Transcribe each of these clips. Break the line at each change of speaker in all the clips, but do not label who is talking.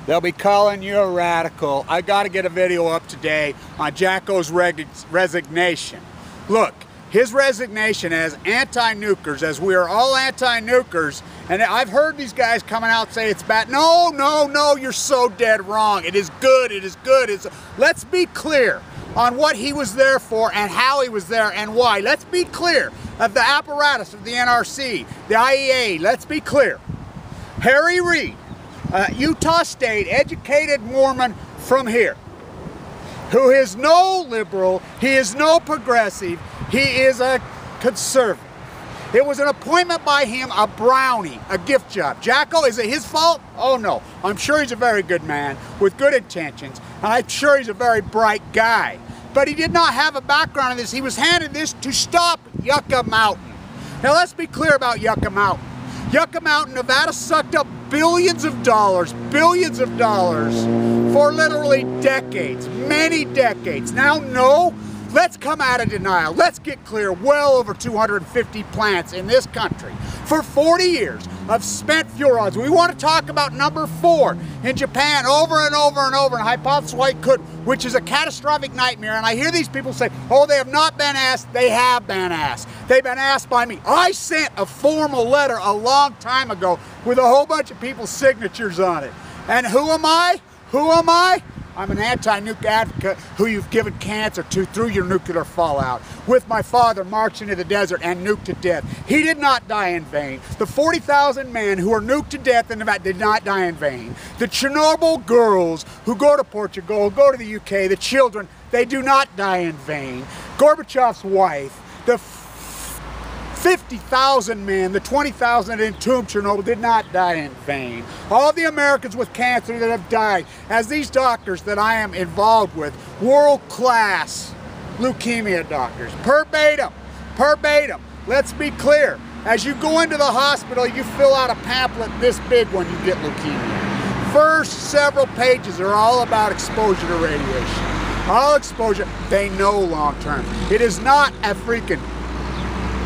They'll be calling you a radical. I got to get a video up today on Jaczkos' resignation. Look, his resignation as anti-nukers, as we are all anti-nukers, and I've heard these guys coming out say it's bad. No, no, no, you're so dead wrong. It is good, it is good. Let's be clear on what he was there for and how he was there and why. Let's be clear of the apparatus of the NRC, the IEA. Let's be clear. Harry Reid, Utah State, educated Mormon from here, who is no liberal, he is no progressive, he is a conservative. It was an appointment by him, a brownie, a gift job. Jaczkos, is it his fault? Oh no, I'm sure he's a very good man with good intentions, and I'm sure he's a very bright guy. But he did not have a background in this. He was handed this to stop Yucca Mountain. Now let's be clear about Yucca Mountain. Yucca Mountain, Nevada sucked up billions of dollars for literally decades, many decades. Now, no, let's come out of denial. Let's get clear. Well over 250 plants in this country for 40 years of spent fuel rods. We want to talk about number 4 in Japan over and over and over, and hypothesis why it could, which is a catastrophic nightmare. And I hear these people say, oh, they have not been asked. They have been asked. They've been asked by me. I sent a formal letter a long time ago with a whole bunch of people's signatures on it. And who am I? Who am I? I'm an anti-nuke advocate who you've given cancer to through your nuclear fallout. With my father marched into the desert and nuked to death. He did not die in vain. The 40,000 men who were nuked to death in Nevada did not die in vain. The Chernobyl girls who go to Portugal, go to the UK, the children, they do not die in vain. Gorbachev's wife, the 50,000 men, the 20,000 entombed Chernobyl did not die in vain. All the Americans with cancer that have died, as these doctors that I am involved with, world-class leukemia doctors, verbatim, let's be clear. As you go into the hospital, you fill out a pamphlet this big when you get leukemia. First several pages are all about exposure to radiation. All exposure, they know long-term. It is not a freaking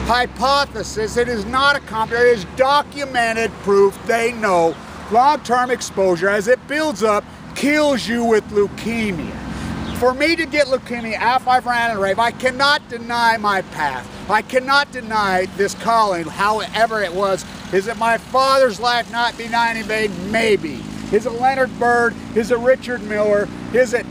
hypothesis, it is not a computer, it is documented proof. They know long-term exposure, as it builds up, kills you with leukemia. For me to get leukemia after I've ran a rave, I cannot deny my path. I cannot deny this calling, however it was. Is it my father's life not be dying in vain? Maybe. Is it Leonard Byrd? Is it Richard Miller? Is it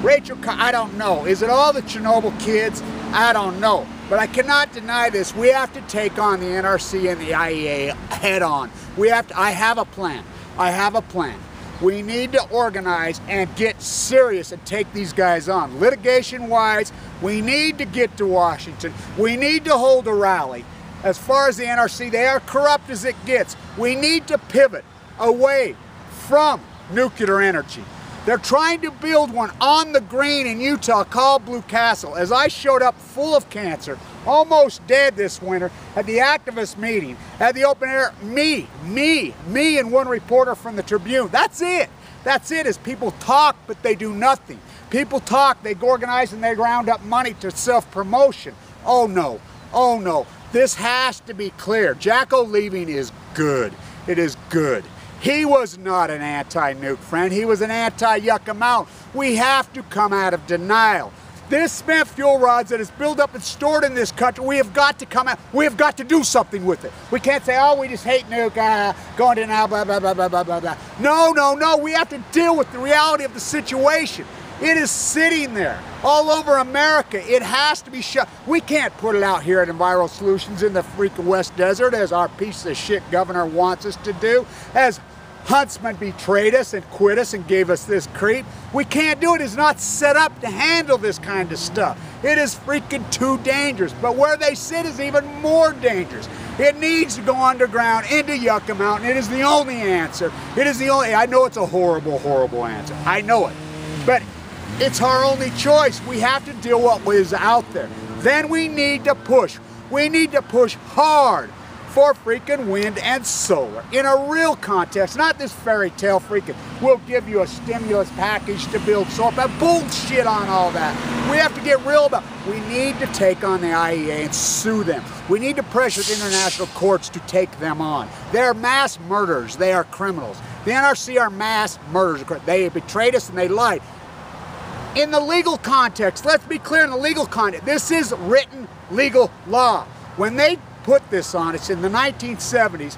Rachel? I don't know. Is it all the Chernobyl kids? I don't know. But I cannot deny this. We have to take on the NRC and the IEA head on. I have a plan. I have a plan. We need to organize and get serious and take these guys on. Litigation-wise, we need to get to Washington. We need to hold a rally. As far as the NRC, they are corrupt as it gets. We need to pivot away from nuclear energy. They're trying to build one on the green in Utah called Blue Castle. As I showed up full of cancer, almost dead this winter, at the activist meeting, at the open air, me and one reporter from the Tribune. That's it. That's it, is people talk, but they do nothing. People talk, they organize and they round up money to self-promotion. Oh no, oh no. This has to be clear. Jaczkos leaving is good. It is good. He was not an anti-nuke friend. He was an anti-Yucca Mountain. We have to come out of denial. This spent fuel rods that is built up and stored in this country, we have got to come out. We have got to do something with it. We can't say, oh, we just hate nuke, go into denial, blah, blah, blah, blah, blah, blah, blah. No, no, no. We have to deal with the reality of the situation. It is sitting there all over America. It has to be shut. We can't put it out here at Enviro Solutions in the freaking West Desert as our piece of shit governor wants us to do, as Huntsman betrayed us and quit us and gave us this creep. We can't do it. It's not set up to handle this kind of stuff. It is freaking too dangerous. But where they sit is even more dangerous. It needs to go underground into Yucca Mountain. It is the only answer. It is the only, I know it's a horrible, horrible answer. I know it. But it's our only choice. We have to deal with what is out there. Then we need to push. We need to push hard for freaking wind and solar in a real context, not this fairy tale freaking, we'll give you a stimulus package to build solar, but bullshit on all that. We have to get real about it. We need to take on the IEA and sue them. We need to pressure the international courts to take them on. They're mass murderers. They are criminals. The NRC are mass murderers. They betrayed us and they lied. In the legal context, let's be clear in the legal context, this is written legal law. When they put this on, it's in the 1970s,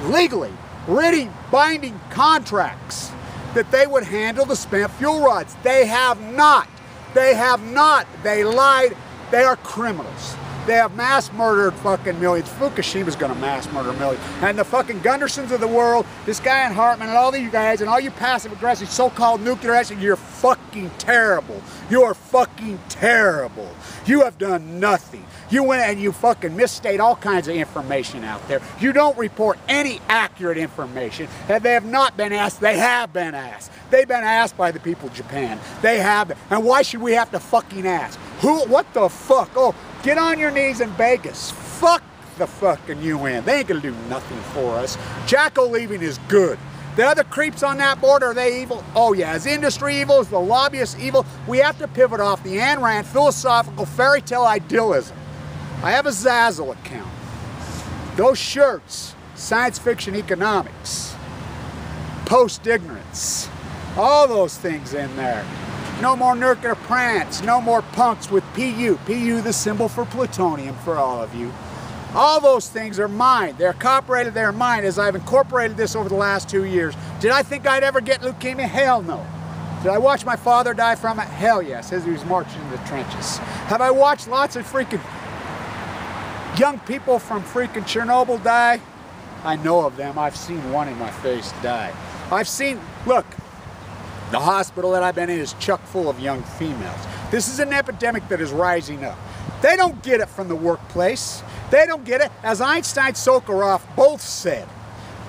legally, written binding contracts that they would handle the spent fuel rods. They have not. They have not. They lied. They are criminals. They have mass murdered fucking millions. Fukushima's gonna mass murder millions. And the fucking Gundersons of the world, this guy in Hartman and all these guys and all you passive aggressive so-called nuclear action, you're fucking terrible. You're fucking terrible. You have done nothing. You went and you fucking misstate all kinds of information out there. You don't report any accurate information. And they have not been asked. They have been asked. They've been asked by the people of Japan. They have been. And why should we have to fucking ask? Who? What the fuck? Oh, get on your knees in Vegas. Fuck the fucking UN. They ain't gonna do nothing for us. Jacko leaving is good. The other creeps on that board, are they evil? Oh yeah, is industry evil? Is the lobbyists evil? We have to pivot off the Ayn Rand philosophical fairy tale idealism. I have a Zazzle account. Those shirts, science fiction economics, post-ignorance, all those things in there. No more nuclear plants, no more punks with PU. PU, the symbol for plutonium for all of you. All those things are mine. They're copyrighted, they're mine as I've incorporated this over the last 2 years. Did I think I'd ever get leukemia? Hell no. Did I watch my father die from it? Hell yes, as he was marching in the trenches. Have I watched lots of freaking young people from freaking Chernobyl die? I know of them. I've seen one in my face die. I've seen, look, the hospital that I've been in is chock full of young females. This is an epidemic that is rising up. They don't get it from the workplace. They don't get it. As Einstein and Sakharov both said,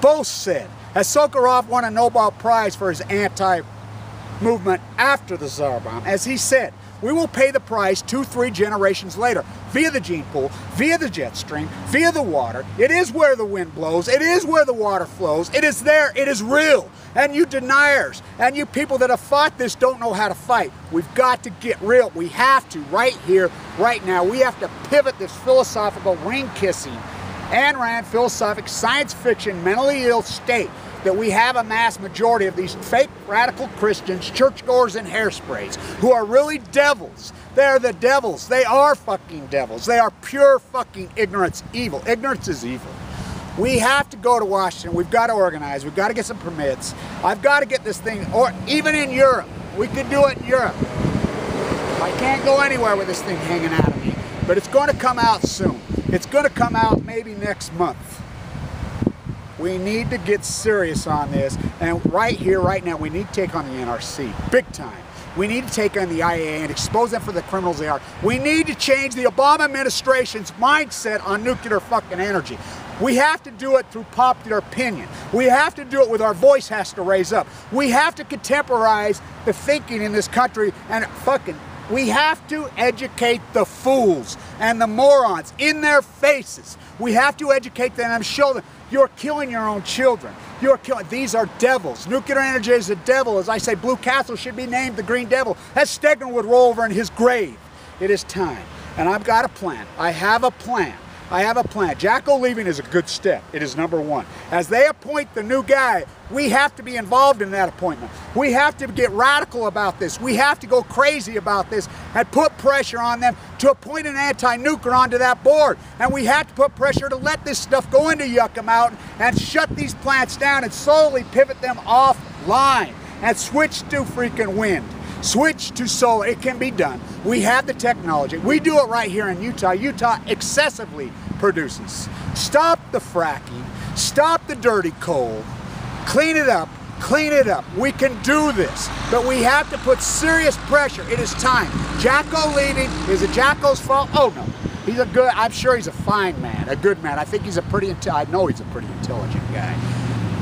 as Sakharov won a Nobel Prize for his anti-movement after the Tsar bomb, as he said, we will pay the price 2-3 generations later via the gene pool, via the jet stream, via the water. It is where the wind blows. It is where the water flows. It is there. It is real. And you deniers and you people that have fought this don't know how to fight. We've got to get real. We have to right here, right now. We have to pivot this philosophical ring-kissing, Ayn Rand philosophic science fiction mentally ill state that we have a mass majority of these fake radical Christians, churchgoers and hairsprays who are really devils. They're the devils. They are fucking devils. They are pure fucking ignorance evil. Ignorance is evil. We have to go to Washington. We've got to organize. We've got to get some permits. I've got to get this thing, or even in Europe. We could do it in Europe. I can't go anywhere with this thing hanging out of me, but it's going to come out soon. It's going to come out maybe next month. We need to get serious on this, and right here, right now, we need to take on the NRC, big time. We need to take on the IAEA and expose them for the criminals they are. We need to change the Obama administration's mindset on nuclear fucking energy. We have to do it through popular opinion. We have to do it with our voice has to raise up. We have to contemporize the thinking in this country and we have to educate the fools and the morons in their faces. We have to educate them and show them you're killing your own children. You're killing, these are devils. Nuclear energy is a devil. As I say, Blue Castle should be named the Green Devil. That Stegner would roll over in his grave. It is time. And I've got a plan. I have a plan. I have a plan. Jacko leaving is a good step. It is number one. As they appoint the new guy, we have to be involved in that appointment. We have to get radical about this. We have to go crazy about this and put pressure on them to appoint an anti-nuker onto that board. And we have to put pressure to let this stuff go into Yucca Mountain and shut these plants down and slowly pivot them offline and switch to freaking wind. Switch to solar. It can be done. We have the technology. We do it right here in Utah. Utah excessively produces. Stop the fracking. Stop the dirty coal. Clean it up. Clean it up. We can do this. But we have to put serious pressure. It is time. Jacko leaving. Is it Jacko's fault? Oh no. He's a good, I'm sure he's a fine man. A good man. I think he's a pretty, I know he's a pretty intelligent guy.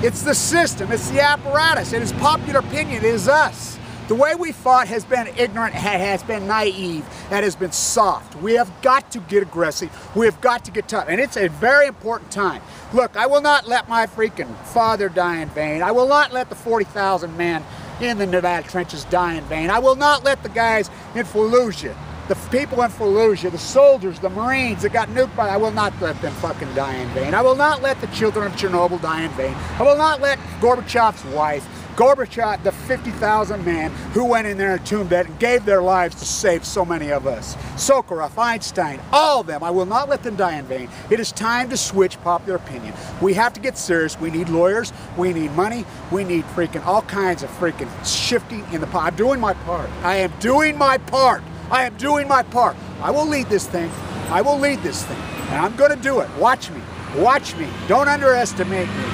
It's the system. It's the apparatus. It is popular opinion. It is us. The way we fought has been ignorant, has been naive, and has been soft. We have got to get aggressive. We have got to get tough. And it's a very important time. Look, I will not let my freaking father die in vain. I will not let the 40,000 men in the Nevada trenches die in vain. I will not let the guys in Fallujah The people in Fallujah, the soldiers, the Marines that got nuked by, I will not let them fucking die in vain. I will not let the children of Chernobyl die in vain. I will not let Gorbachev's wife, Gorbachev, the 50,000 men who went in there and entombed it and gave their lives to save so many of us. Sokolov, Einstein, all of them, I will not let them die in vain. It is time to switch popular opinion. We have to get serious. We need lawyers. We need money. We need freaking all kinds of freaking shifting in the pot. I'm doing my part. I am doing my part. I am doing my part. I will lead this thing. I will lead this thing. And I'm going to do it. Watch me. Watch me. Don't underestimate me.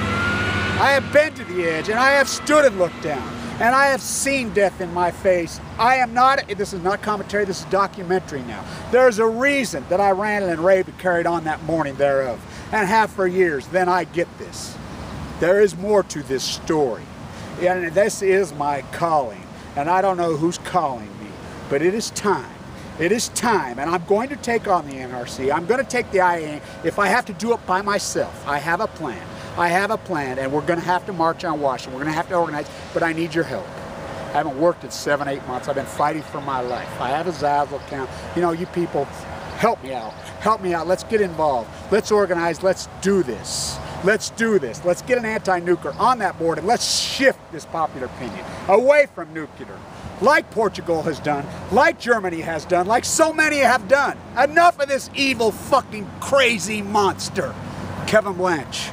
I have been to the edge, and I have stood and looked down, and I have seen death in my face. I am not, this is not commentary, this is documentary now. There's a reason that I ran and raved and carried on that morning thereof, and have for years. Then I get this. There is more to this story, and this is my calling, and I don't know who's calling me, but it is time. It is time, and I'm going to take on the NRC. I'm going to take the IA. If I have to do it by myself, I have a plan. I have a plan, and we're going to have to march on Washington. We're going to have to organize, but I need your help. I haven't worked in 7, 8 months. I've been fighting for my life. I have a Zazzle account. You know, you people, help me out. Help me out. Let's get involved. Let's organize. Let's do this. Let's do this. Let's get an anti-nuclear on that board, and let's shift this popular opinion away from nuclear, like Portugal has done, like Germany has done, like so many have done. Enough of this evil, fucking, crazy monster. Kevin Blanch.